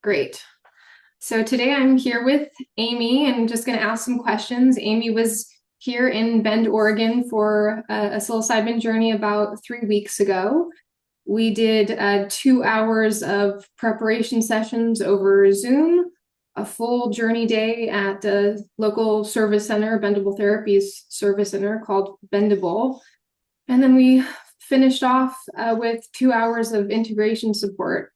Great. So today I'm here with Amy and just going to ask some questions. Amy was here in Bend, Oregon for a psilocybin journey about 3 weeks ago. We did 2 hours of preparation sessions over Zoom, a full journey day at a local service center, Bendable Therapies Service Center called Bendable. And then we finished off with 2 hours of integration support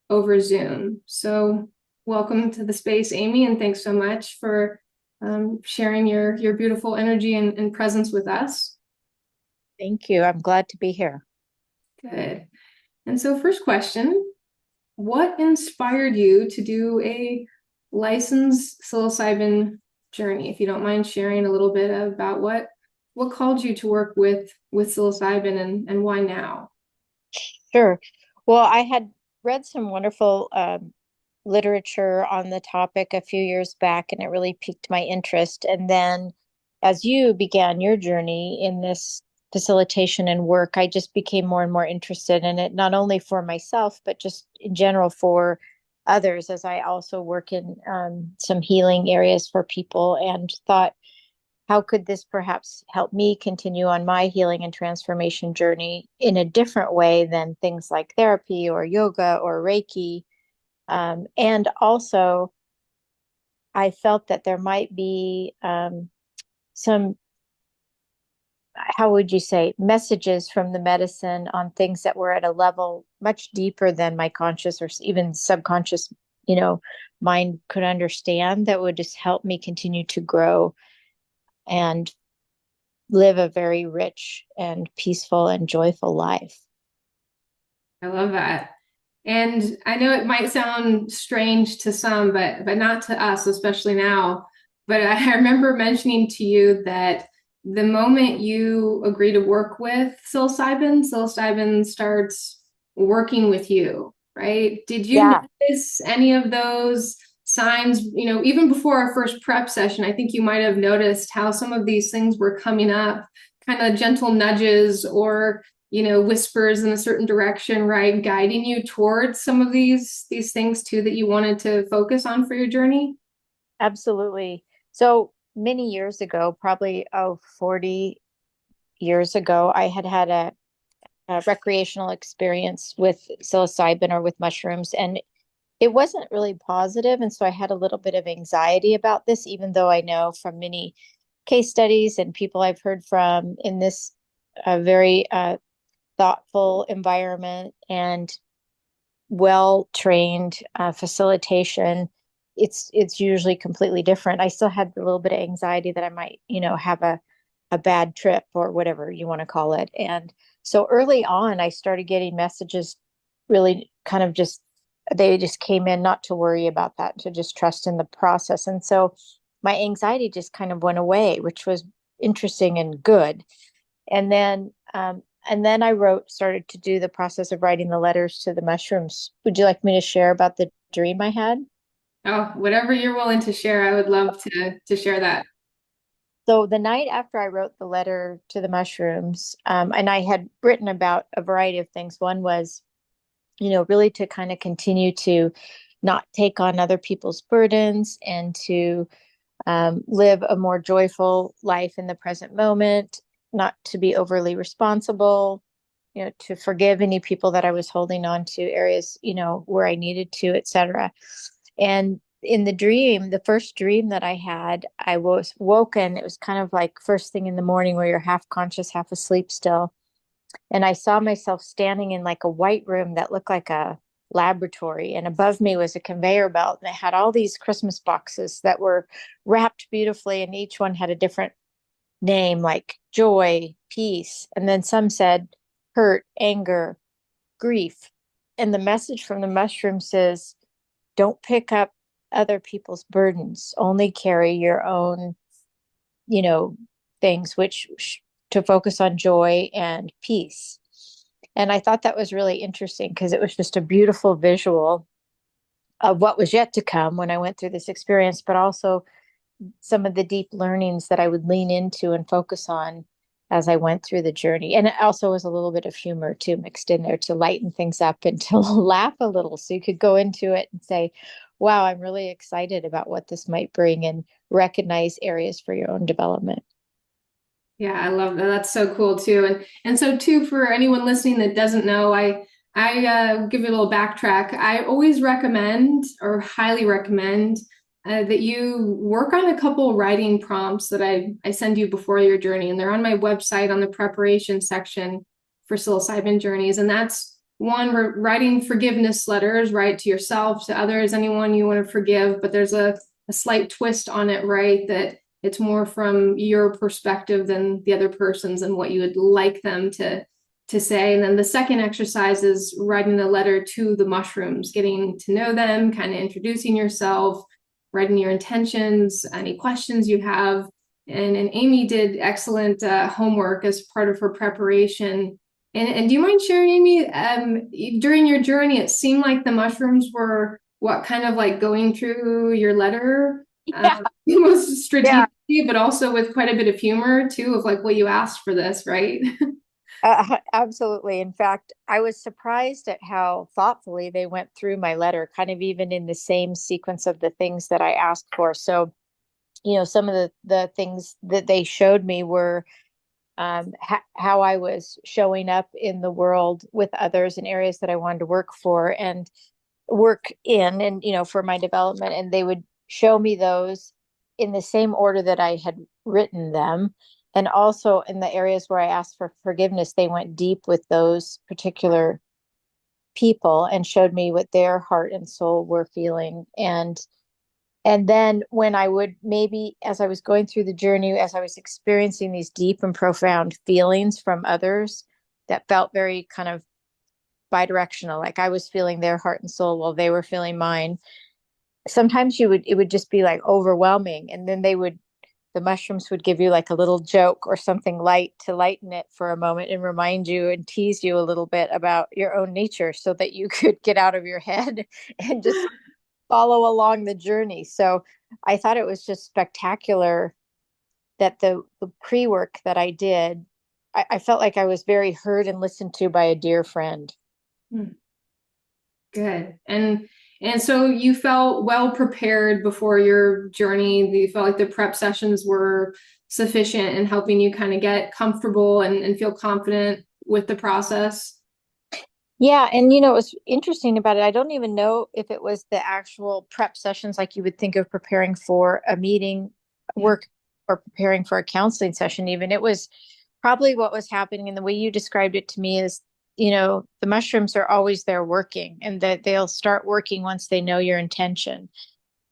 over Zoom. So welcome to the space, Amy, and thanks so much for sharing your beautiful energy and presence with us. Thank you. I'm glad to be here. Good. And so first question, what inspired you to do a licensed psilocybin journey? If you don't mind sharing a little bit about what called you to work with psilocybin and why now? Sure. Well, I had read some wonderful literature on the topic a few years back, and it really piqued my interest. And then, as you began your journey in this facilitation and work, I just became more and more interested in it, not only for myself, but just in general for others, as I also work in some healing areas for people, and thought, how could this perhaps help me continue on my healing and transformation journey in a different way than things like therapy or yoga or Reiki? And also, I felt that there might be some, how would you say, messages from the medicine on things that were at a level much deeper than my conscious or even subconscious, mind could understand, that would just help me continue to grow and live a very rich and peaceful and joyful life. I love that. And I know it might sound strange to some, but not to us, especially now. But I remember mentioning to you that the moment you agree to work with psilocybin starts working with you, right? Did you Yeah, notice any of those signs? Even before our first prep session, I think you might have noticed how some of these things were coming up, kind of gentle nudges or whispers in a certain direction, right? Guiding you towards some of these things too that you wanted to focus on for your journey. absolutely. So many years ago, probably 40 years ago, I had had a recreational experience with psilocybin or with mushrooms, and it wasn't really positive. And so I had a little bit of anxiety about this, even though I know from many case studies and people I've heard from in this very thoughtful environment and well trained facilitation, it's usually completely different. I still had a little bit of anxiety that I might, have a bad trip or whatever you want to call it. And so early on, I started getting messages, really kind of just, they just came in not to worry about that, to just trust in the process. And so my anxiety just kind of went away, which was interesting and good. And then I started to do the process of writing the letters to the mushrooms. Would you like me to share about the dream I had? Oh, whatever you're willing to share, I would love to share that. So the night after I wrote the letter to the mushrooms, and I had written about a variety of things. One was, really to kind of continue to not take on other people's burdens and to live a more joyful life in the present moment, not to be overly responsible, to forgive any people that I was holding on to, areas, where I needed to, etc. And in the dream, the first dream that I had, I was woken. It was kind of like first thing in the morning where you're half conscious, half asleep still. And I saw myself standing in like a white room that looked like a laboratory. And above me was a conveyor belt. And it had all these Christmas boxes that were wrapped beautifully. And each one had a different name, like joy, peace. And then some said hurt, anger, grief. And the message from the mushroom says, don't pick up other people's burdens, only carry your own, you know, things, to focus on joy and peace. And I thought that was really interesting because it was just a beautiful visual of what was yet to come when I went through this experience, but also some of the deep learnings that I would lean into and focus on as I went through the journey. And it also was a little bit of humor too mixed in there to lighten things up and to laugh a little. So you could go into it and say, wow, I'm really excited about what this might bring and recognize areas for your own development. Yeah, I love that. That's so cool too. And so too, for anyone listening that doesn't know, I give you a little backtrack. I always recommend or highly recommend that you work on a couple writing prompts that I send you before your journey, and they're on my website on the preparation section for psilocybin journeys. And that's one, we're writing forgiveness letters, right, to yourself, to others, anyone you want to forgive, but there's a slight twist on it, right, that it's more from your perspective than the other person's and what you would like them to say. And then the second exercise is writing a letter to the mushrooms, getting to know them, kind of introducing yourself, writing your intentions, any questions you have. And Amy did excellent homework as part of her preparation. And do you mind sharing, Amy, during your journey, it seemed like the mushrooms were what kind of like going through your letter, Yeah. most Yeah. strategically, but also with quite a bit of humor too, of like, well, you asked for this, right? Absolutely. In fact, I was surprised at how thoughtfully they went through my letter, kind of even in the same sequence of the things that I asked for. So, some of the things that they showed me were how I was showing up in the world with others in areas that I wanted to work for and work in, and, for my development. And they would show me those in the same order that I had written them. And also in the areas where I asked for forgiveness, they went deep with those particular people and showed me what their heart and soul were feeling. And then when I would maybe, as I was going through the journey, as I was experiencing these deep and profound feelings from others that felt very kind of bidirectional, like I was feeling their heart and soul while they were feeling mine. Sometimes it would just be like overwhelming. And then the mushrooms would give you like a little joke or something light to lighten it for a moment and remind you and tease you a little bit about your own nature so that you could get out of your head and just follow along the journey. So I thought it was just spectacular that the pre-work that I did, I felt like I was very heard and listened to by a dear friend. Good. And so you felt well prepared before your journey. You felt like the prep sessions were sufficient in helping you kind of get comfortable and feel confident with the process. Yeah, and it was interesting about it. I don't even know if it was the actual prep sessions like you would think of preparing for a meeting, Yeah. work, or preparing for a counseling session even. It was probably what was happening, and the way you described it to me is, the mushrooms are always there working, and that they'll start working once they know your intention.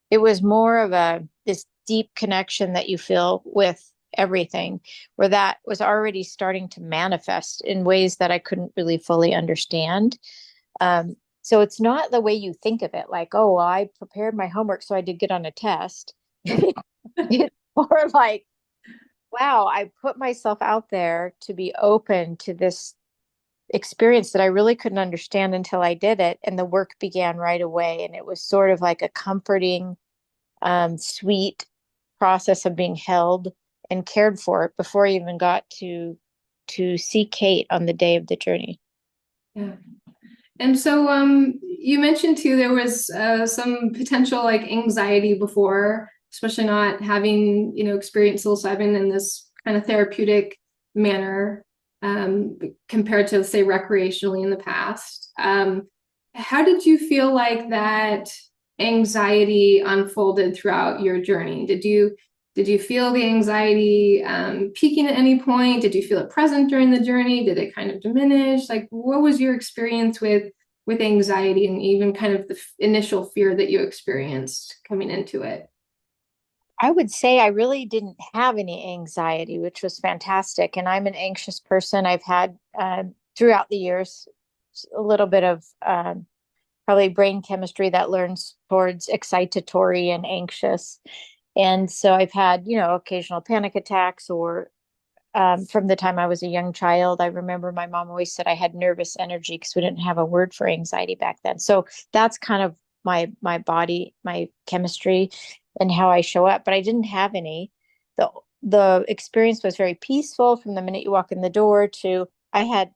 It was more of this deep connection that you feel with everything, where that was already starting to manifest in ways that I couldn't really fully understand. So it's not the way you think of it, like, oh, well, I prepared my homework so I did get on a test. It's more like, wow, I put myself out there to be open to this experience that I really couldn't understand until I did it. And the work began right away. And it was sort of like a comforting, sweet process of being held and cared for before I even got to see Cate on the day of the journey. Yeah. And so you mentioned too there was some potential like anxiety before, especially not having, experienced psilocybin in this kind of therapeutic manner compared to, say, recreationally in the past. How did you feel like that anxiety unfolded throughout your journey? Did you feel the anxiety peaking at any point? Did you feel it present during the journey? Did it kind of diminish? Like, what was your experience with anxiety and even kind of the initial fear that you experienced coming into it? I would say I really didn't have any anxiety, which was fantastic. And I'm an anxious person. I've had throughout the years a little bit of probably brain chemistry that learns towards excitatory and anxious. And so I've had, occasional panic attacks or from the time I was a young child. I remember my mom always said I had nervous energy because we didn't have a word for anxiety back then. So that's kind of my body, my chemistry, and how I show up. But I didn't have any. The the experience was very peaceful from the minute you walk in the door to I had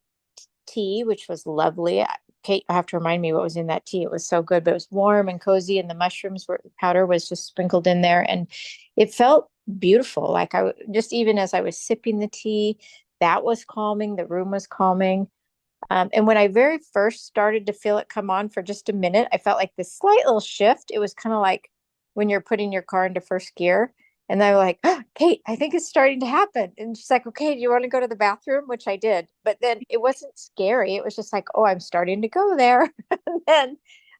tea, which was lovely. Cate, I have to remind me what was in that tea. It was so good, but it was warm and cozy, and the mushrooms were powder was just sprinkled in there, and it felt beautiful. Like just even as I was sipping the tea, that was calming. The room was calming. And when I very first started to feel it come on for just a minute, I felt like this slight little shift. It was kind of like when you're putting your car into first gear. And I was like, oh, Cate, I think it's starting to happen. And she's like, okay, do you want to go to the bathroom? Which I did. But then it wasn't scary. It was just like, oh, I'm starting to go there. And then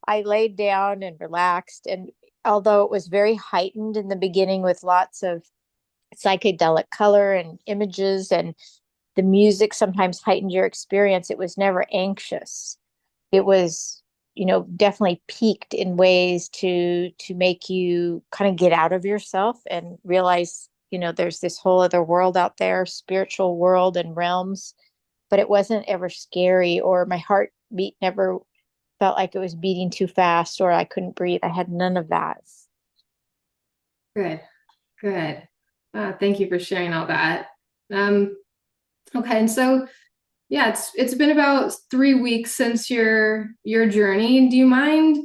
I laid down and relaxed. And although it was very heightened in the beginning with lots of psychedelic color and images and the music sometimes heightened your experience, it was never anxious. It was, definitely peaked in ways to make you kind of get out of yourself and realize, there's this whole other world out there, spiritual world and realms. But it wasn't ever scary, or my heartbeat never felt like it was beating too fast or I couldn't breathe. I had none of that. Good, good. Thank you for sharing all that. Um, okay, and so yeah, it's been about 3 weeks since your journey. Do you mind?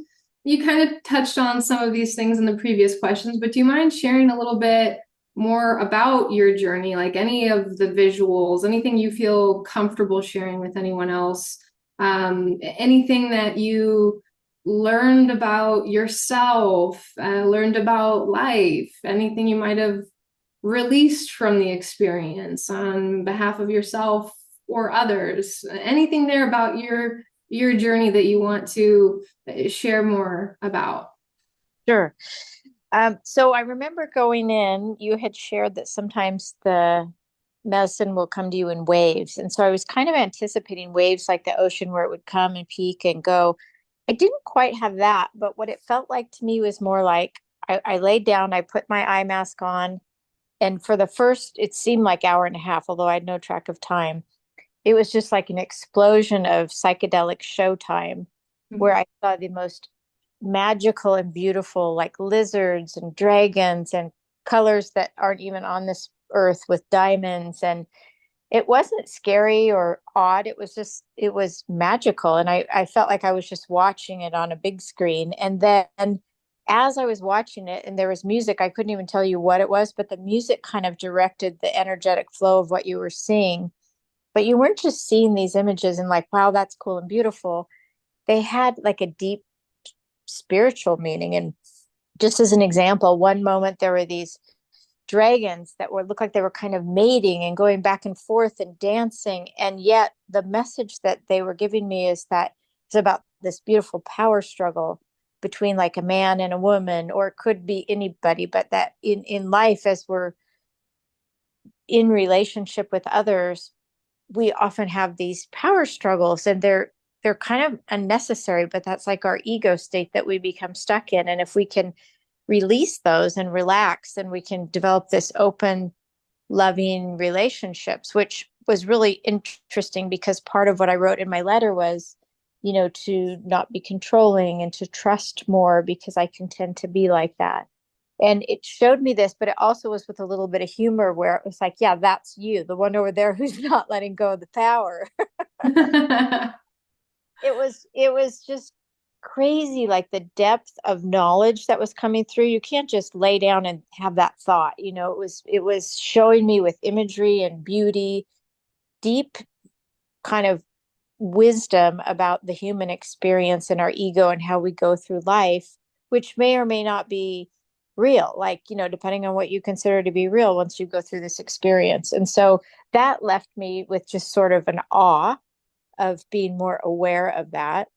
You kind of touched on some of these things in the previous questions, but do you mind sharing a little bit more about your journey, like any of the visuals, anything you feel comfortable sharing with anyone else, anything that you learned about yourself, learned about life, anything you might have released from the experience on behalf of yourself or others, anything there about your journey that you want to share more about? Sure. So I remember going in, you had shared that sometimes the medicine will come to you in waves. And so I was kind of anticipating waves like the ocean where it would come and peak and go. I didn't quite have that, but what it felt like to me was more like I laid down, I put my eye mask on, and for the first, it seemed like hour and a half, although I had no track of time. It was just like an explosion of psychedelic showtime where I saw the most magical and beautiful, like lizards and dragons and colors that aren't even on this earth with diamonds. And it wasn't scary or odd. It was magical. And I felt like I was just watching it on a big screen. And then as I was watching it and there was music, I couldn't even tell you what it was, but the music kind of directed the energetic flow of what you were seeing. But you weren't just seeing these images and like, wow, that's cool and beautiful. They had like a deep spiritual meaning. And just as an example, one moment there were these dragons that were looked like they were kind of mating and going back and forth and dancing. And yet the message that they were giving me is that it's about this beautiful power struggle between like a man and a woman, or it could be anybody, but that in life, as we're in relationship with others, we often have these power struggles, and they're kind of unnecessary, but that's like our ego state that we become stuck in. And if we can release those and relax, then we can develop this open, loving relationships, which was really interesting because part of what I wrote in my letter was, to not be controlling and to trust more because I can tend to be like that. And it showed me this, but it also was with a little bit of humor where it was like, yeah, that's you, the one over there who's not letting go of the power. It was just crazy, like the depth of knowledge that was coming through. You can't just lay down and have that thought. It was showing me with imagery and beauty, deep kind of wisdom about the human experience and our ego and how we go through life, which may or may not be real, like, depending on what you consider to be real once you go through this experience. And so that left me with just sort of an awe of being more aware of that.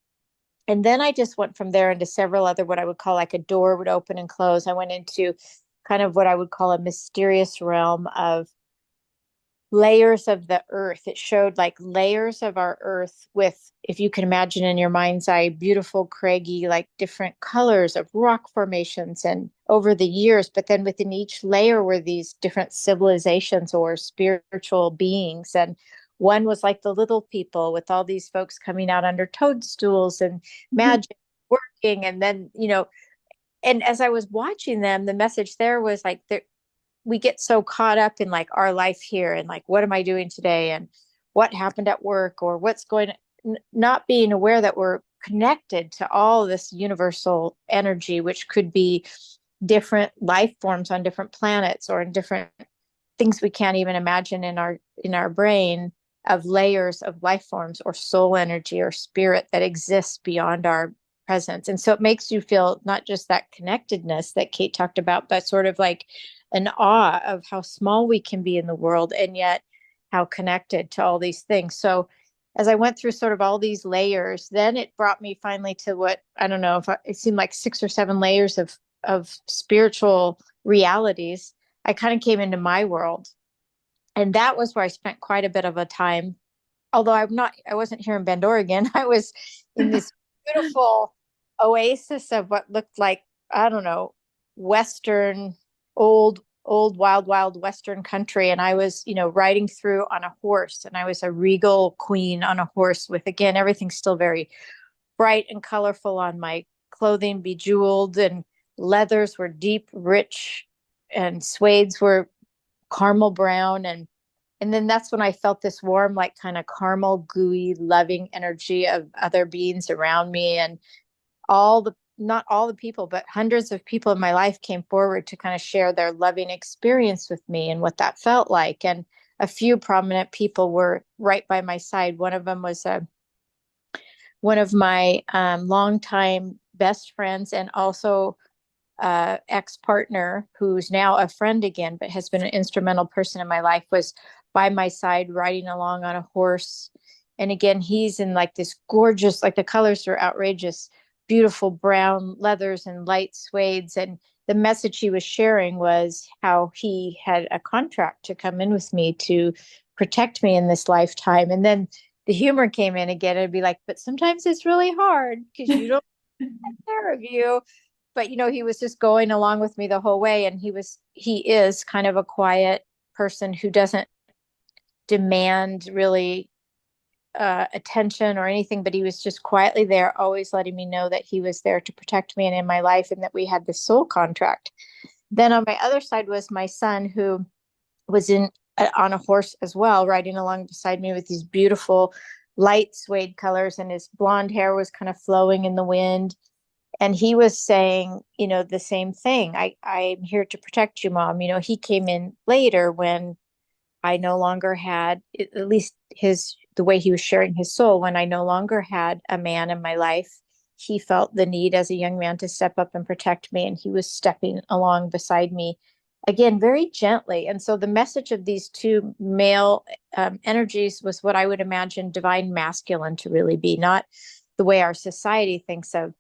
And then I just went from there into several other, what I would call like a door would open and close. I went into kind of what I would call a mysterious realm of layers of the earth. It showed like layers of our earth with, if you can imagine in your mind's eye, beautiful, craggy, like different colors of rock formations and over the years. But then within each layer were these different civilizations or spiritual beings. And one was like the little people with all these folks coming out under toadstools and magic working. And then, and as I was watching them, the message there was like, we get so caught up in like our life here and like, what am I doing today? And what happened at work or what's going, not being aware that we're connected to all this universal energy, which could be different life forms on different planets or in different things we can't even imagine in our brain, of layers of life forms or soul energy or spirit that exists beyond our presence. And so it makes you feel not just that connectedness that Cate talked about, but sort of like an awe of how small we can be in the world and yet how connected to all these things. So as I went through sort of all these layers, then it brought me finally to what, I don't know, if it seemed like 6 or 7 layers of spiritual realities. I kind of came into my world. And that was where I spent quite a bit of a time. Although I wasn't here in Bend, Oregon. I was in this beautiful oasis of what looked like, I don't know, Western, old, wild Western country. And I was, riding through on a horse, and I was a regal queen on a horse with, again, everything still very bright and colorful on my clothing, bejeweled, and leathers were deep, rich, and suedes were caramel brown. And then that's when I felt this warm, like kind of caramel, gooey, loving energy of other beings around me. And not all the people, but hundreds of people in my life came forward to kind of share their loving experience with me and what that felt like. And a few prominent people were right by my side. One of them was one of my longtime best friends and also ex-partner, who's now a friend again, but has been an instrumental person in my life, was by my side riding along on a horse. And again, he's in like this gorgeous, like the colors are outrageous, beautiful brown leathers and light suedes. And the message he was sharing was how he had a contract to come in with me to protect me in this lifetime. And then the humor came in again. It'd be like, but sometimes it's really hard because you don't take care of you. But he was just going along with me the whole way. And he is kind of a quiet person who doesn't demand really attention or anything, but he was just quietly there, always letting me know that he was there to protect me and in my life, and that we had this soul contract. Then on my other side was my son, who was on a horse as well, riding along beside me with these beautiful light suede colors, and his blonde hair was kind of flowing in the wind. And he was saying, the same thing. I'm here to protect you, Mom. He came in later when I no longer had, at least the way he was sharing his soul, when I no longer had a man in my life. He felt the need as a young man to step up and protect me. And he was stepping along beside me, again, very gently. And so the message of these two male energies was what I would imagine divine masculine to really be, not the way our society thinks of,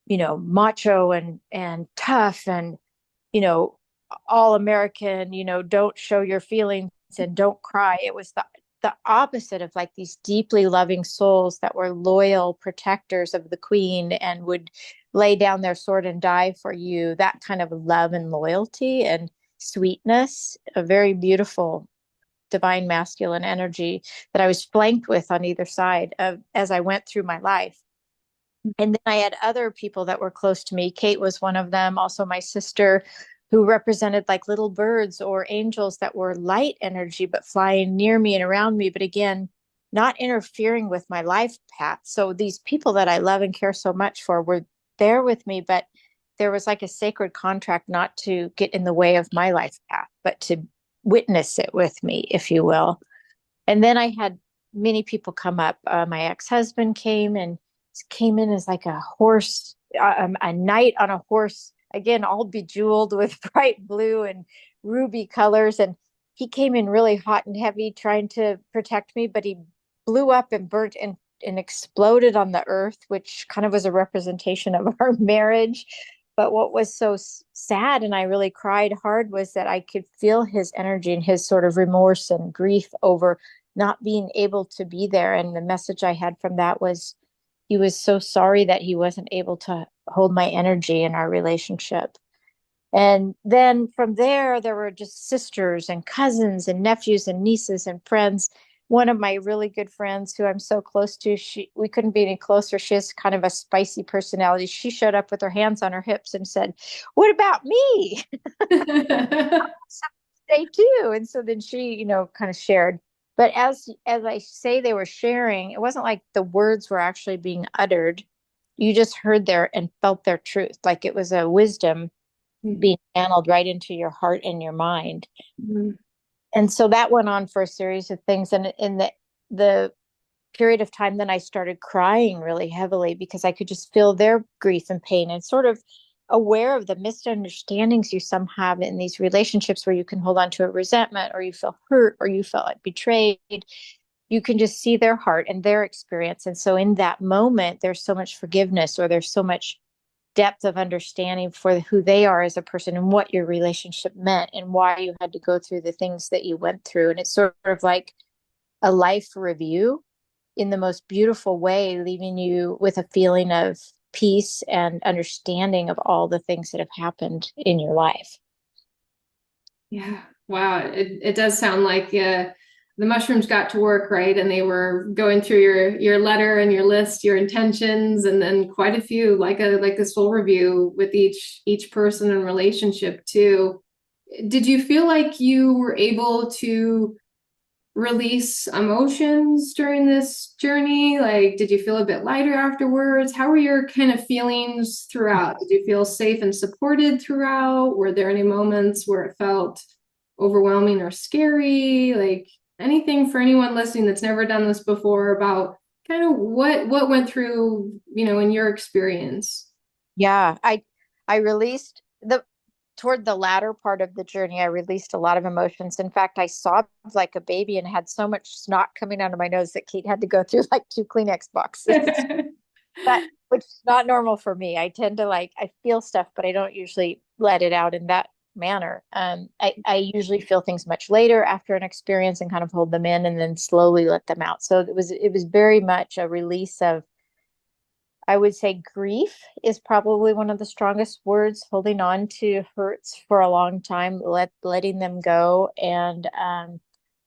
macho and tough and, all American, don't show your feelings and don't cry. It was the opposite of like these deeply loving souls that were loyal protectors of the queen and would lay down their sword and die for you. That kind of love and loyalty and sweetness, a very beautiful divine masculine energy that I was flanked with on either side of as I went through my life. And then I had other people that were close to me. Cate was one of them, also my sister, who represented like little birds or angels that were light energy, but flying near me and around me. But again, not interfering with my life path. So these people that I love and care so much for were there with me, but there was like a sacred contract not to get in the way of my life path, but to witness it with me, if you will. And then I had many people come up. My ex-husband came in as like a horse, a knight on a horse, again, all bejeweled with bright blue and ruby colors. And he came in really hot and heavy trying to protect me, but he blew up and burnt and exploded on the earth, which kind of was a representation of our marriage. But what was so sad, and I really cried hard, was that I could feel his energy and his sort of remorse and grief over not being able to be there. And the message I had from that was, he was so sorry that he wasn't able to hold my energy in our relationship. And then from there were just sisters and cousins and nephews and nieces and friends. One of my really good friends who I'm so close to, we couldn't be any closer. She has kind of a spicy personality. She showed up with her hands on her hips and said, "What about me?" they do. And so then she, kind of shared. But as I say they were sharing, it wasn't like the words were actually being uttered. You just heard their and felt their truth. Like it was a wisdom being channeled right into your heart and your mind. Mhm. And so that went on for a series of things. And in the period of time, then I started crying really heavily because I could just feel their grief and pain and sort of aware of the misunderstandings you some have in these relationships where you can hold on to a resentment or you feel hurt or you felt like betrayed. You can just see their heart and their experience. And so in that moment, there's so much forgiveness or there's so much depth of understanding for who they are as a person and what your relationship meant and why you had to go through the things that you went through. And it's sort of like a life review in the most beautiful way, leaving you with a feeling of peace and understanding of all the things that have happened in your life. Yeah. Wow. It does sound like the mushrooms got to work, right? And they were going through your letter and your list, your intentions, and then quite a few, like this full review with each person and relationship too. Did you feel like you were able to release emotions during this journey? Like, did you feel a bit lighter afterwards? How were your kind of feelings throughout? Did you feel safe and supported throughout? Were there any moments where it felt overwhelming or scary? Like anything for anyone listening that's never done this before about kind of what went through, in your experience? Yeah, I released the toward the latter part of the journey, I released a lot of emotions. In fact, I sobbed like a baby and had so much snot coming out of my nose that Cate had to go through like two Kleenex boxes. But which is not normal for me. I tend to I feel stuff, but I don't usually let it out in that manner. I usually feel things much later after an experience and kind of hold them in and then slowly let them out. So it was very much a release of, I would say, grief is probably one of the strongest words, holding on to hurts for a long time, letting them go. And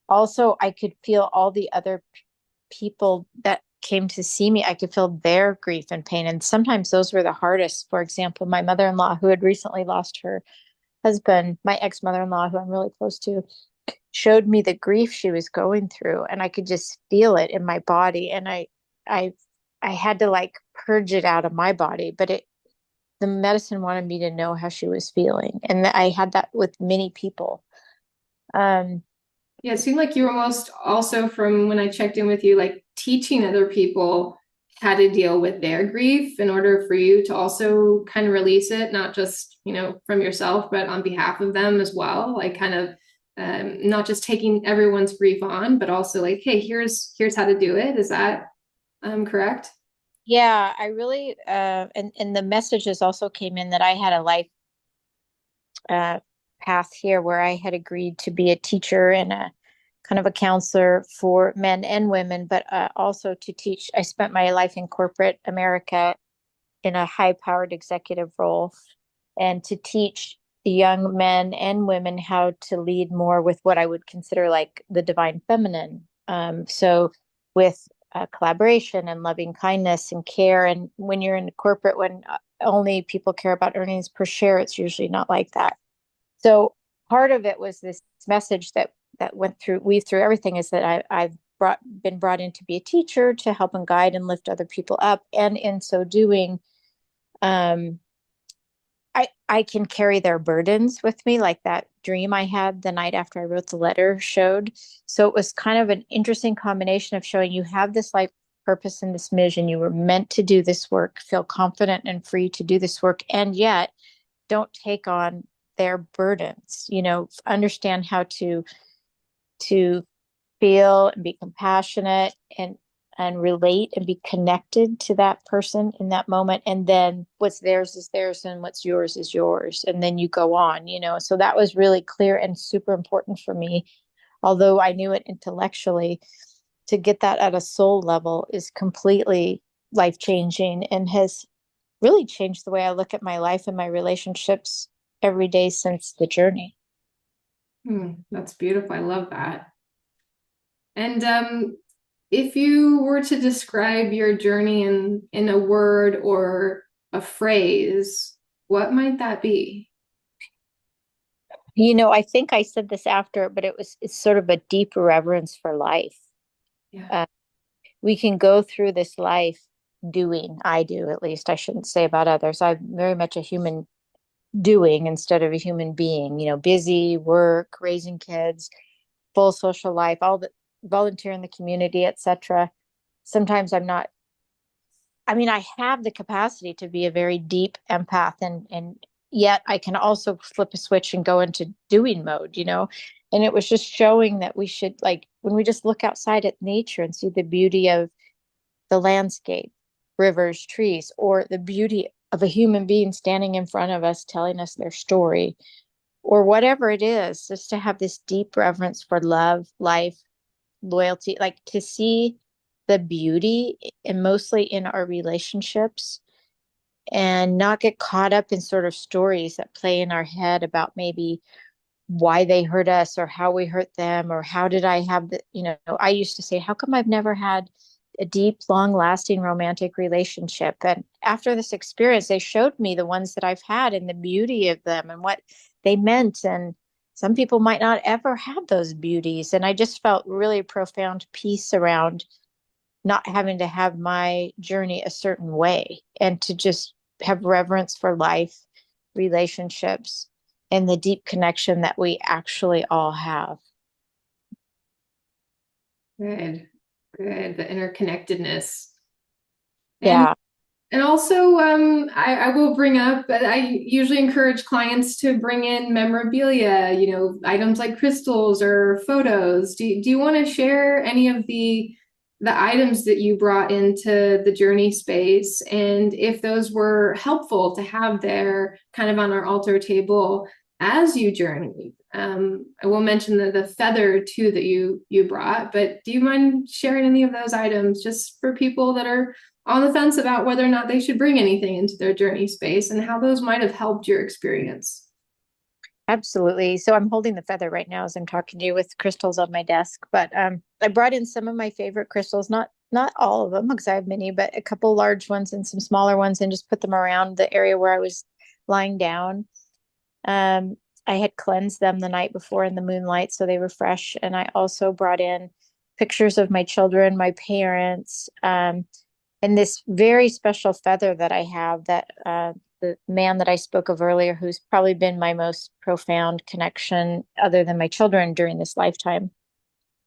also I could feel all the other people that came to see me. I could feel their grief and pain. And sometimes those were the hardest. For example, my mother-in-law, who had recently lost her husband, my ex-mother-in-law, who I'm really close to, showed me the grief she was going through. And I could just feel it in my body. And I I had to purge it out of my body, but the medicine wanted me to know how she was feeling. And I had that with many people. Um, Yeah, it seemed like you were most also from when I checked in with you, like teaching other people how to deal with their grief in order for you to also kind of release it, not just, from yourself, but on behalf of them as well. Like kind of not just taking everyone's grief on, but also like, hey, here's how to do it. Is that correct? yeah, I really and the messages also came in that I had a life uh, path here where I had agreed to be a teacher and a kind of a counselor for men and women, but also to teach. I spent my life in corporate America in a high-powered executive role, and to teach the young men and women how to lead more with what I would consider like the divine feminine. So with collaboration and loving kindness and care. And when you're in corporate, when only people care about earnings per share, it's usually not like that. So part of it was this message that went through weave through everything is that I've been brought in to be a teacher to help and guide and lift other people up, and in so doing, um, I can carry their burdens with me, like that dream I had the night after I wrote the letter showed. So it was kind of an interesting combination of showing you have this life purpose and this mission. You were meant to do this work, feel confident and free to do this work, and yet don't take on their burdens. Understand how to feel and be compassionate and relate and be connected to that person in that moment, and then what's theirs is theirs and what's yours is yours, and then you go on. So that was really clear and super important for me, although I knew it intellectually. To get that at a soul level is completely life changing and has really changed the way I look at my life and my relationships every day since the journey. That's beautiful. I love that. And if you were to describe your journey in a word or a phrase, what might that be? I think I said this after, but it's sort of a deep reverence for life. Yeah. Uh, we can go through this life doing, I do at least, I shouldn't say about others. I'm very much a human doing instead of a human being, busy, work, raising kids, full social life, all the volunteer in the community, etc. Sometimes I'm not, I mean, I have the capacity to be a very deep empath and yet I can also flip a switch and go into doing mode. And it was just showing that we should, like, when we just look outside at nature and see the beauty of the landscape, rivers, trees, or the beauty of a human being standing in front of us telling us their story, or whatever it is, just to have this deep reverence for love, life, loyalty, like to see the beauty and mostly in our relationships and not get caught up in sort of stories that play in our head about maybe why they hurt us or how we hurt them or how did I have I used to say, how come I've never had a deep, long lasting romantic relationship? And after this experience, they showed me the ones that I've had and the beauty of them and what they meant. And some people might not ever have those beauties. And I just felt really profound peace around not having to have my journey a certain way and to just have reverence for life, relationships, and the deep connection that we actually all have. Good. Good. The interconnectedness. And Yeah. And also, I will bring up, I usually encourage clients to bring in memorabilia, items like crystals or photos. Do you want to share any of the items that you brought into the journey space and if those were helpful to have there kind of on our altar table as you journey? I will mention the feather too that you brought, but do you mind sharing any of those items just for people that are on the fence about whether or not they should bring anything into their journey space and how those might have helped your experience? Absolutely. So I'm holding the feather right now as I'm talking to you with crystals on my desk. But I brought in some of my favorite crystals, not all of them because I have many, but a couple large ones and some smaller ones, and just put them around the area where I was lying down. Um, I had cleansed them the night before in the moonlight, so they were fresh. And I also brought in pictures of my children, my parents, and this very special feather that I have that the man that I spoke of earlier, who's probably been my most profound connection other than my children during this lifetime,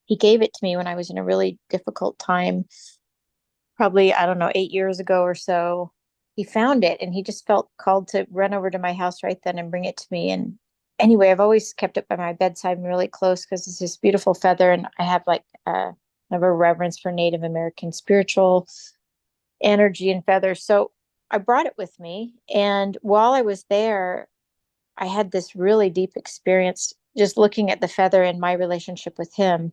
he gave it to me when I was in a really difficult time, probably, I don't know, 8 years ago or so. He found it and he just felt called to run over to my house right then and bring it to me. And anyway, I've always kept it by my bedside and really close because it's this beautiful feather. And I have like I have a reverence for Native American spiritual energy and feathers. So I brought it with me. And while I was there, I had this really deep experience just looking at the feather and my relationship with him.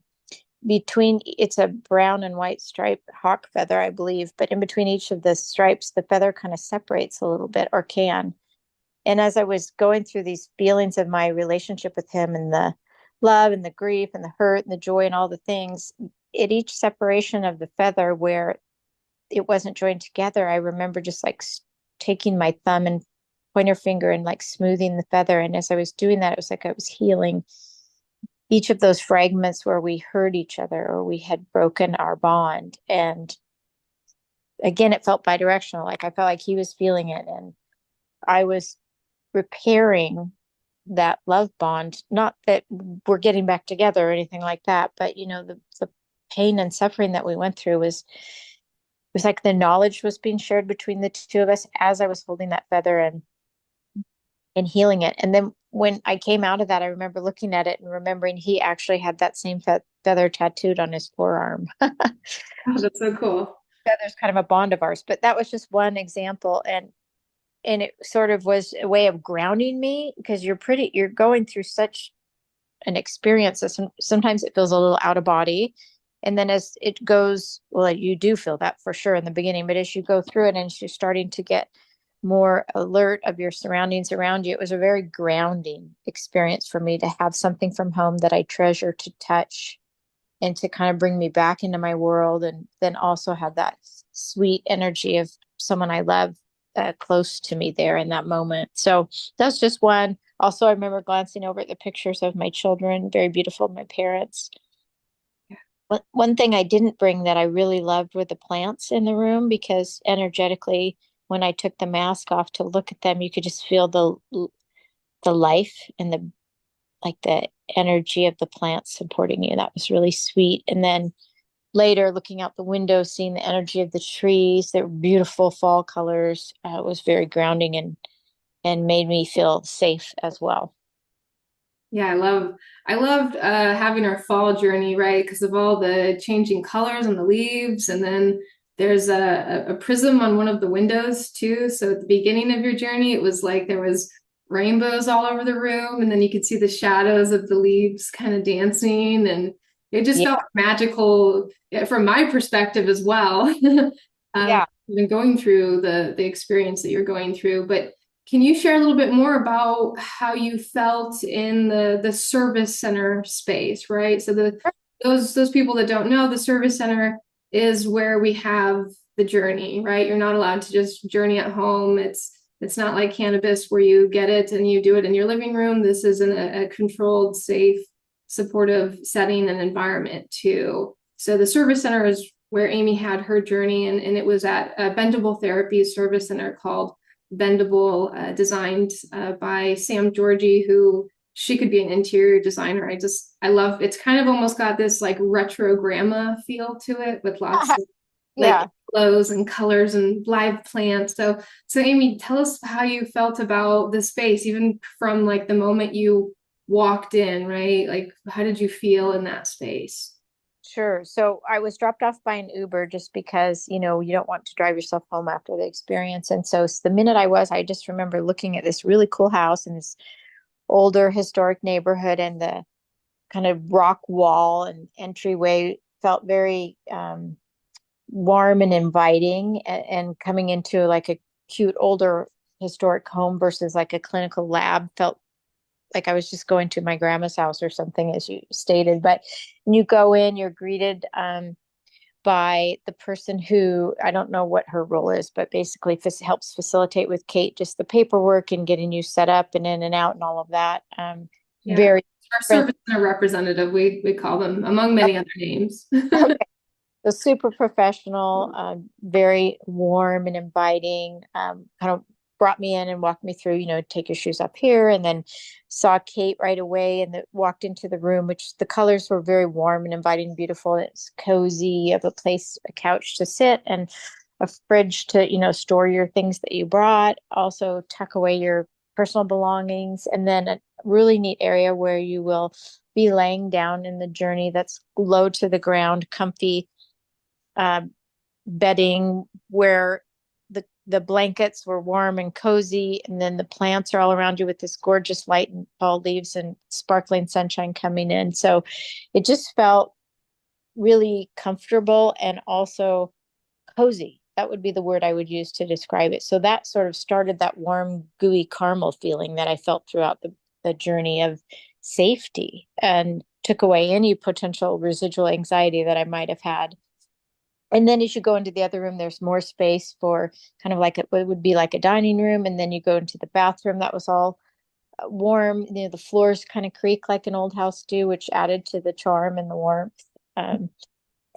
It's a brown and white striped hawk feather, I believe, but in between each of the stripes, the feather kind of separates a little bit or can. And as I was going through these feelings of my relationship with him and the love and the grief and the hurt and the joy and all the things, at each separation of the feather where it wasn't joined together, I remember just like taking my thumb and pointer finger and like smoothing the feather. And as I was doing that, it was like I was healing each of those fragments where we hurt each other or we had broken our bond. And again, it felt bidirectional. Like I felt like he was feeling it and I was repairing that love bond. Not that we're getting back together or anything like that, but the pain and suffering that we went through was like the knowledge was being shared between the two of us as I was holding that feather and healing it. And then when I came out of that, I remember looking at it and remembering he actually had that same feather tattooed on his forearm. Oh, that's so cool. Feather's kind of a bond of ours, but that was just one example. And it sort of was a way of grounding me because you're going through such an experience that sometimes it feels a little out of body. And then as it goes, well, you do feel that for sure in the beginning, but as you go through it and you're starting to get more alert of your surroundings around you, it was a very grounding experience for me to have something from home that I treasure to touch and to kind of bring me back into my world. And then also have that sweet energy of someone I love close to me there in that moment. So that's just one. Also, I remember glancing over at the pictures of my children, very beautiful, my parents. One thing I didn't bring that I really loved were the plants in the room because energetically, when I took the mask off to look at them, you could just feel the life and the like the energy of the plants supporting you. That was really sweet. And then later, looking out the window, seeing the energy of the trees, their beautiful fall colors, was very grounding and made me feel safe as well. Yeah, I loved having our fall journey, right? Because of all the changing colors on the leaves, and then there's a prism on one of the windows too. So at the beginning of your journey, it was like there was rainbows all over the room, and then you could see the shadows of the leaves kind of dancing, and it just Yeah, felt magical from my perspective as well. yeah, Even going through the experience that you're going through, but can you share a little bit more about how you felt in the service center space, right? So those people that don't know, the service center is where we have the journey, right? You're not allowed to just journey at home. It's not like cannabis where you get it and you do it in your living room. This is in a controlled, safe, supportive setting and environment too. So the service center is where Amy had her journey, and it was at a Bendable Therapy service center called Bendable, designed by Sam Georgie, who she could be an interior designer. I love, it's kind of almost got this like retro grandma feel to it with lots of like yeah. glows and colors and live plants. So Amy, tell us how you felt about the space, even from like the moment you walked in, right? Like, how did you feel in that space? Sure. So I was dropped off by an Uber just because, you don't want to drive yourself home after the experience. And so the minute I just remember looking at this really cool house in this older historic neighborhood, and the kind of rock wall and entryway felt very warm and inviting, and coming into like a cute older historic home versus like a clinical lab felt like I was just going to my grandma's house or something, as you stated. But when you go in, you're greeted by the person who, I don't know what her role is, but basically helps facilitate with Cate just the paperwork and getting you set up and in and out and all of that. Yeah. Very Our friendly. service center representative, we call them among many other names. So super professional, very warm and inviting. Kind of brought me in and walked me through, take your shoes up here, and then saw Cate right away, and walked into the room, which the colors were very warm and inviting and beautiful. It's cozy. You have a place, a couch to sit, and a fridge to, store your things that you brought. Also tuck away your personal belongings, and then a really neat area where you will be laying down in the journey that's low to the ground, comfy uh, bedding where the blankets were warm and cozy, and then the plants are all around you with this gorgeous light and fall leaves and sparkling sunshine coming in. So it just felt really comfortable and also cozy. That would be the word I would use to describe it. So that sort of started that warm, gooey caramel feeling that I felt throughout the journey of safety, and took away any potential residual anxiety that I might have had. And then as you go into the other room, there's more space for kind of like what would be like a dining room. And then you go into the bathroom that was all warm. The floors kind of creak like an old house do, which added to the charm and the warmth. And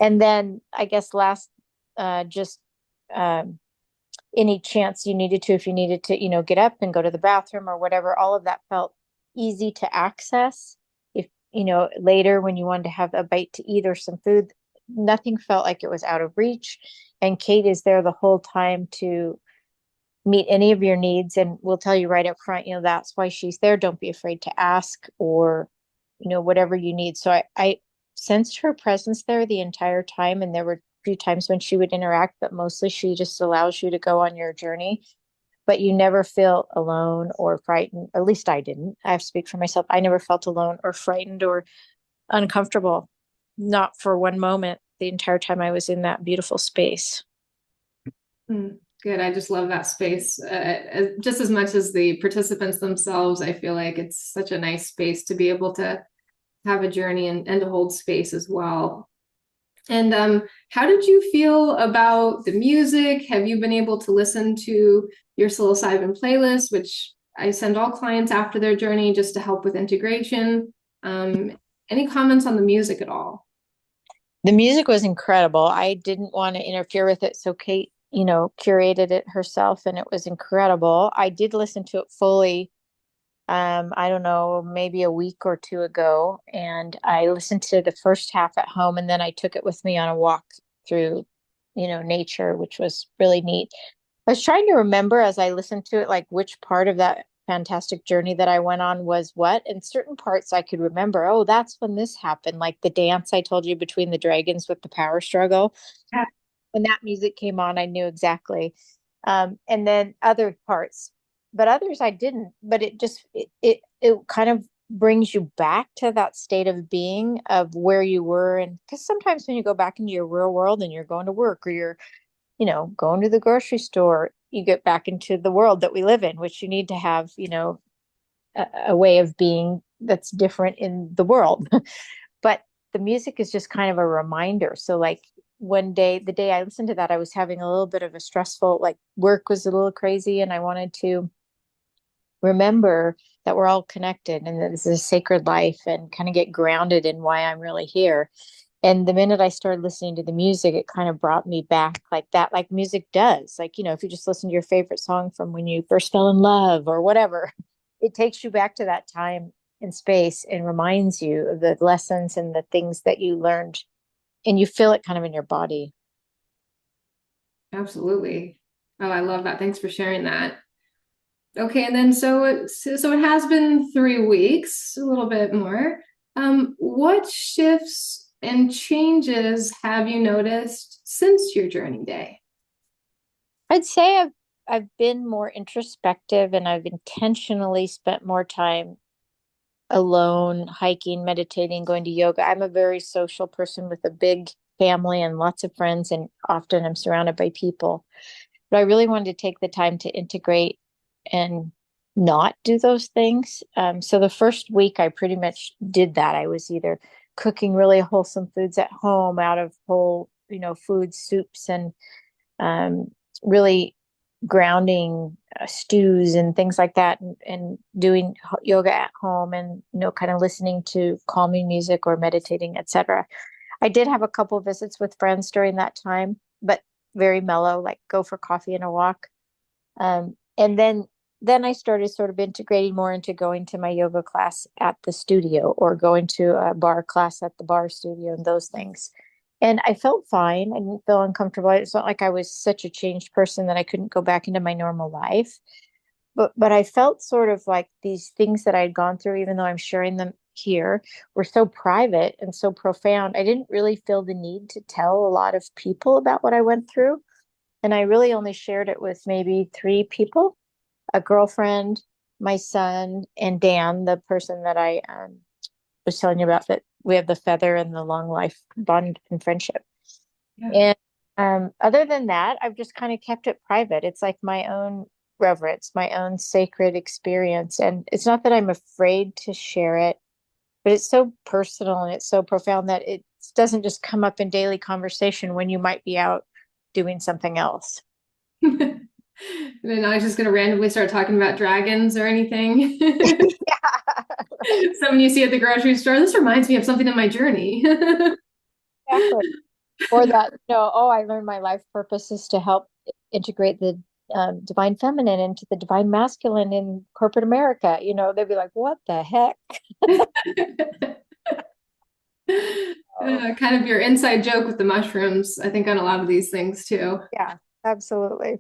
then I guess last, just um, any chance you needed to, if you needed to, get up and go to the bathroom or whatever, all of that felt easy to access. If, later when you wanted to have a bite to eat or some food, nothing felt like it was out of reach. And Cate is there the whole time to meet any of your needs, and we'll tell you right up front, that's why she's there. Don't be afraid to ask, or whatever you need. So I sensed her presence there the entire time, and there were a few times when she would interact, but mostly she just allows you to go on your journey. But you never feel alone or frightened. At least I didn't. I have to speak for myself. I never felt alone or frightened or uncomfortable, not for one moment, the entire time I was in that beautiful space. Good. I just love that space. Just as much as the participants themselves, I feel like it's such a nice space to be able to have a journey and to hold space as well. And how did you feel about the music? Have you been able to listen to your psilocybin playlist, which I send all clients after their journey just to help with integration. Any comments on the music at all? The music was incredible. I didn't want to interfere with it, so Cate, curated it herself, and it was incredible. I did listen to it fully. I don't know, maybe a week or two ago, and I listened to the first half at home, and then I took it with me on a walk through, nature, which was really neat. I was trying to remember as I listened to it, like which part of that fantastic journey that I went on was what, and certain parts I could remember. Oh, that's when this happened, like the dance I told you between the dragons with the power struggle. When that music came on, I knew exactly. And then other parts, but others I didn't. But it kind of brings you back to that state of being of where you were. And because sometimes when you go back into your real world and you're going to work or you're, going to the grocery store, you get back into the world that we live in, which you need to have, a way of being that's different in the world. But the music is just kind of a reminder. So like one day, the day I listened to that, I was having a little bit of a stressful, like work was a little crazy, and I wanted to remember that we're all connected and that this is a sacred life and kind of get grounded in why I'm really here. And the minute I started listening to the music, it kind of brought me back like that, like music does. Like, if you just listen to your favorite song from when you first fell in love or whatever, it takes you back to that time and space and reminds you of the lessons and the things that you learned, and you feel it kind of in your body. Absolutely. Oh, I love that. Thanks for sharing that. Okay, and then so it has been 3 weeks, a little bit more. What shifts and changes have you noticed since your journey day? I'd say I've been more introspective, and I've intentionally spent more time alone, hiking, meditating, going to yoga. I'm a very social person with a big family and lots of friends, and often I'm surrounded by people. But I really wanted to take the time to integrate and not do those things. So the first week, I pretty much did that. I was either cooking really wholesome foods at home out of whole, food soups, and um, really grounding stews and things like that, and doing yoga at home, and kind of listening to calming music or meditating, etc. I did have a couple of visits with friends during that time, but very mellow, like go for coffee and a walk. And then I started sort of integrating more into going to my yoga class at the studio or going to a bar class at the bar studio and those things. And I felt fine. I didn't feel uncomfortable. It's not like I was such a changed person that I couldn't go back into my normal life. But I felt sort of like these things that I had gone through, even though I'm sharing them here, were so private and so profound. I didn't really feel the need to tell a lot of people about what I went through. And I really only shared it with maybe 3 people: a girlfriend, my son, and Dan, the person that I was telling you about, that we have the feather and the long life bond and friendship. Yeah. And other than that, I've just kind of kept it private. It's like my own reverence, my own sacred experience. And it's not that I'm afraid to share it, but it's so personal and it's so profound that it doesn't just come up in daily conversation when you might be out doing something else. And then I was just going to randomly start talking about dragons or anything. Yeah, right. Someone you see at the grocery store. This reminds me of something in my journey. Exactly. Or that, oh, I learned my life purpose is to help integrate the divine feminine into the divine masculine in corporate America. They'd be like, what the heck? Oh, Kind of your inside joke with the mushrooms, I think, on a lot of these things too. yeah, absolutely.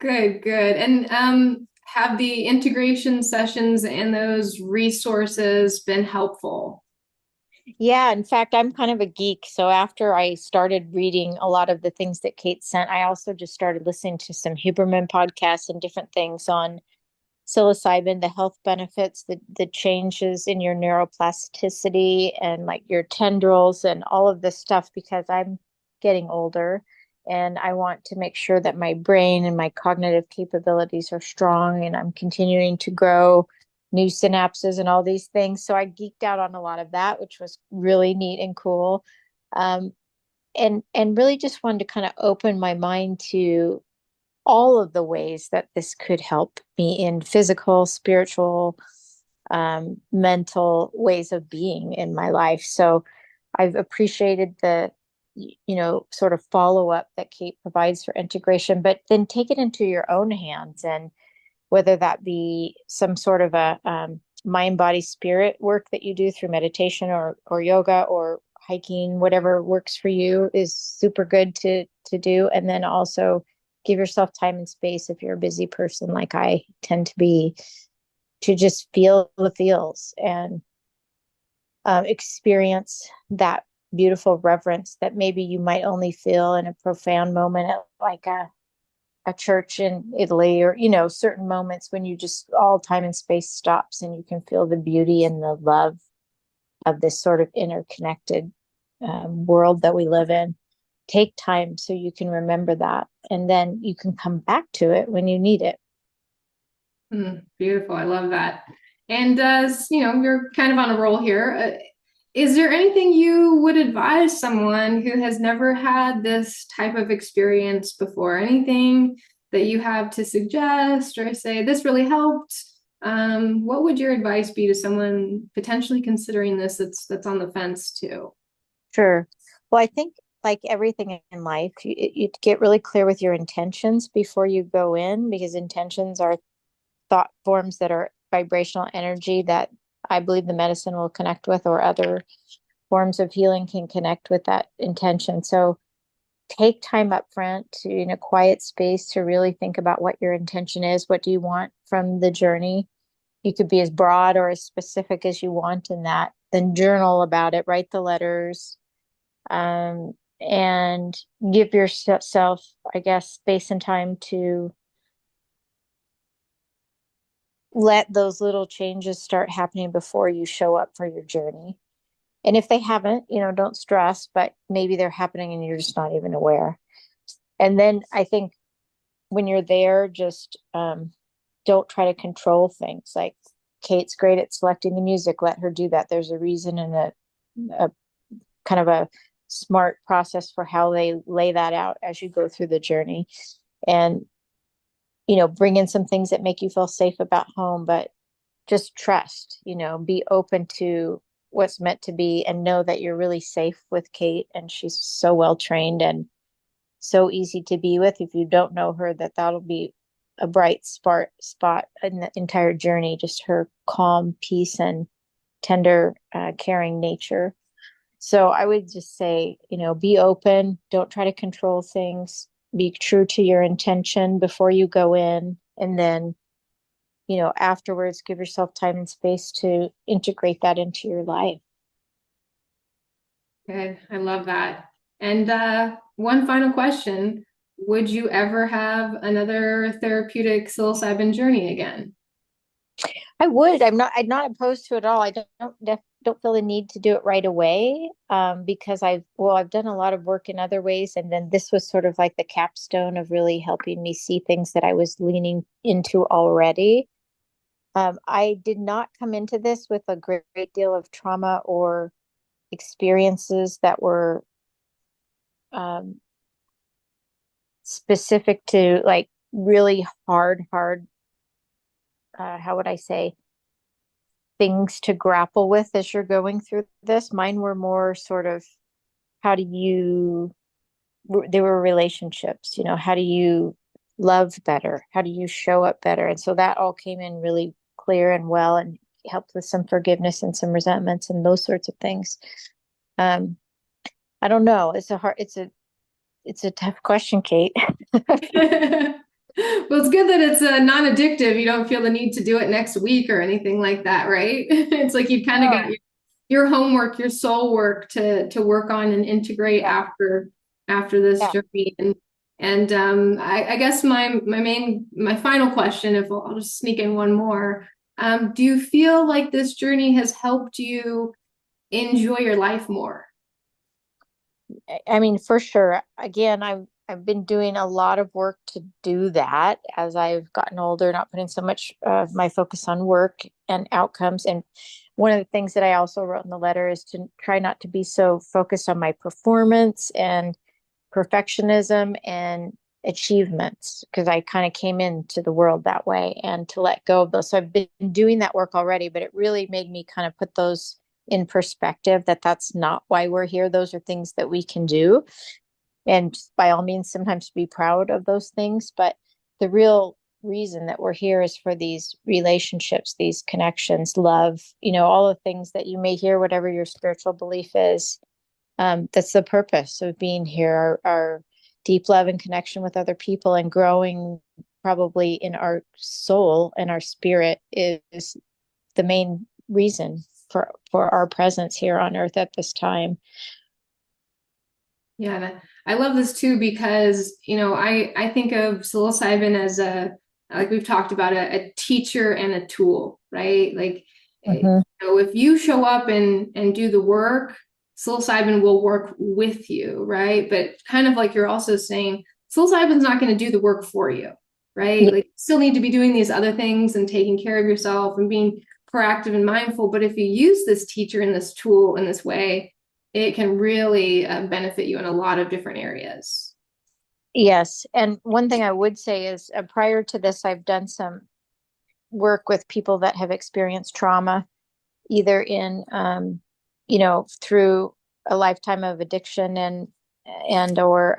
Good, good. And have the integration sessions and those resources been helpful? Yeah, in fact, I'm kind of a geek. So after I started reading a lot of the things that Cate sent, I also just started listening to some Huberman podcasts and different things on psilocybin, the health benefits, the changes in your neuroplasticity and like your tendrils and all of this stuff, because I'm getting older and I want to make sure that my brain and my cognitive capabilities are strong and I'm continuing to grow new synapses and all these things. So I geeked out on a lot of that, which was really neat and cool. Um, and really just wanted to kind of open my mind to all of the ways that this could help me in physical, spiritual, mental ways of being in my life. So I've appreciated the, sort of follow up that Cate provides for integration, but then take it into your own hands. And whether that be some sort of a mind, body, spirit work that you do through meditation or yoga or hiking, whatever works for you is super good to do. And then also give yourself time and space if you're a busy person like I tend to be, to just feel the feels and experience that beautiful reverence that maybe you might only feel in a profound moment at like a church in Italy, or certain moments when you just all time and space stops and you can feel the beauty and the love of this sort of interconnected world that we live in. Take time so you can remember that, and then you can come back to it when you need it. Beautiful. I love that. And you're kind of on a roll here. Is there anything you would advise someone who has never had this type of experience before? Anything that you have to suggest or say, this really helped? What would your advice be to someone potentially considering this that's on the fence too? Sure. Well, I think like everything in life, you get really clear with your intentions before you go in, because intentions are thought forms that are vibrational energy that I believe the medicine will connect with, or other forms of healing can connect with that intention. So take time up front to, in a quiet space, to really think about what your intention is. What do you want from the journey? You could be as broad or as specific as you want in that. Then journal about it, write the letters, and give yourself, I guess, space and time to let those little changes start happening before you show up for your journey. And if they haven't, don't stress, but maybe they're happening and you're just not even aware. And then I think when you're there, just don't try to control things. Like Cate's great at selecting the music. Let her do that. There's a reason and a kind of a smart process for how they lay that out as you go through the journey. And bring in some things that make you feel safe about home, but just trust, be open to what's meant to be, and know that you're really safe with Cate, and she's so well trained and so easy to be with. If you don't know her, that'll be a bright spot in the entire journey, just her calm, peace, and tender, caring nature. So I would just say, be open, don't try to control things, be true to your intention before you go in, and then afterwards give yourself time and space to integrate that into your life. Good. I love that. And one final question. Would you ever have another therapeutic psilocybin journey again? I would. I'm not opposed to it at all. I don't feel the need to do it right away, because I've done a lot of work in other ways, and then this was sort of like the capstone of really helping me see things that I was leaning into already. I did not come into this with a great deal of trauma or experiences that were specific to like really hard, how would I say, things to grapple with as you're going through this. Mine were more sort of, how do you, they were relationships, how do you love better? How do you show up better? And so that all came in really clear and well, and helped with some forgiveness and some resentments and those sorts of things. I don't know. It's a tough question, Cate. Well, it's good that it's non-addictive. You don't feel the need to do it next week or anything like that, right? It's like you've kind of got Oh, your homework, your soul work to work on and integrate yeah, after this yeah. journey. And I guess my final question, if I'll just sneak in one more, do you feel like this journey has helped you enjoy your life more? I mean, for sure. Again, I've been doing a lot of work to do that as I've gotten older, not putting so much of my focus on work and outcomes. And one of the things that I also wrote in the letter is to try not to be so focused on my performance and perfectionism, and achievements, because I kind of came into the world that way, and to let go of those. So I've been doing that work already, but it really made me kind of put those in perspective, that that's not why we're here. Those are things that we can do. And by all means, sometimes be proud of those things. But the real reason that we're here is for these relationships, these connections, love, all the things that you may hear, whatever your spiritual belief is. That's the purpose of being here, our deep love and connection with other people, and growing probably in our soul and our spirit is the main reason for our presence here on earth at this time. Yeah, and I love this too because, I think of psilocybin as like we've talked about, a teacher and a tool, right? Like, Mm-hmm. if you show up and do the work, psilocybin will work with you, right? But kind of like you're also saying, psilocybin's not going to do the work for you, right? Yeah. Like, you still need to be doing these other things and taking care of yourself and being proactive and mindful. But if you use this teacher and this tool in this way, it can really benefit you in a lot of different areas. Yes. And one thing I would say is, prior to this, I've done some work with people that have experienced trauma, either in, through a lifetime of addiction and or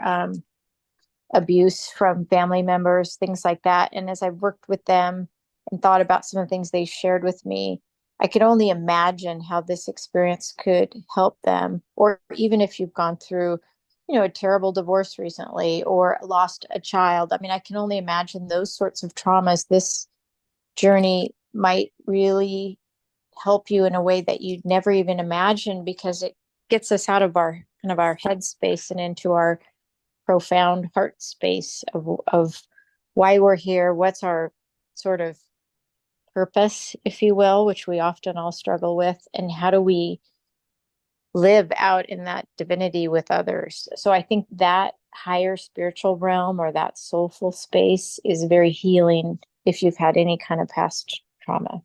abuse from family members, things like that. And as I've worked with them and thought about some of the things they shared with me, I could only imagine how this experience could help them. Or even if you've gone through, a terrible divorce recently or lost a child. I mean, I can only imagine those sorts of traumas. This journey might really help you in a way that you'd never even imagine, because it gets us out of our kind of our head space and into our profound heart space of why we're here, what's our sort of purpose, if you will, which we often all struggle with, and how do we live out in that divinity with others. So I think that higher spiritual realm, or that soulful space, is very healing if you've had any kind of past trauma.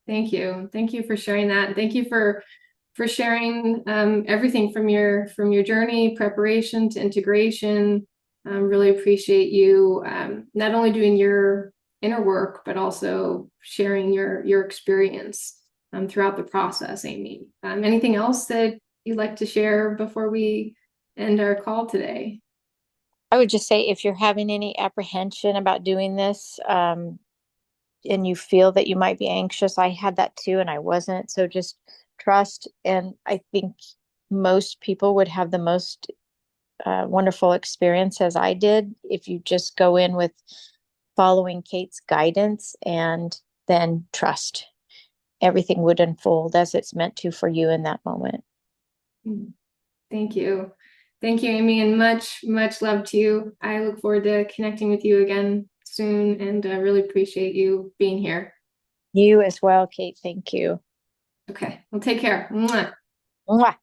Thank you. Thank you for sharing that. Thank you for sharing everything from your journey, preparation to integration. Really appreciate you not only doing your inner work, but also sharing your experience throughout the process, Amy. Anything else that you'd like to share before we end our call today? I would just say, if you're having any apprehension about doing this, and you feel that you might be anxious, I had that too, and I wasn't. So just trust. And I think most people would have the most wonderful experience as I did if you just go in with following Cate's guidance, and then trust. Everything would unfold as it's meant to for you in that moment. Thank you. Thank you, Amy, and much, much love to you. I look forward to connecting with you again soon, and I really appreciate you being here. You as well, Cate. Thank you. Okay, well, take care. Mwah. Mwah.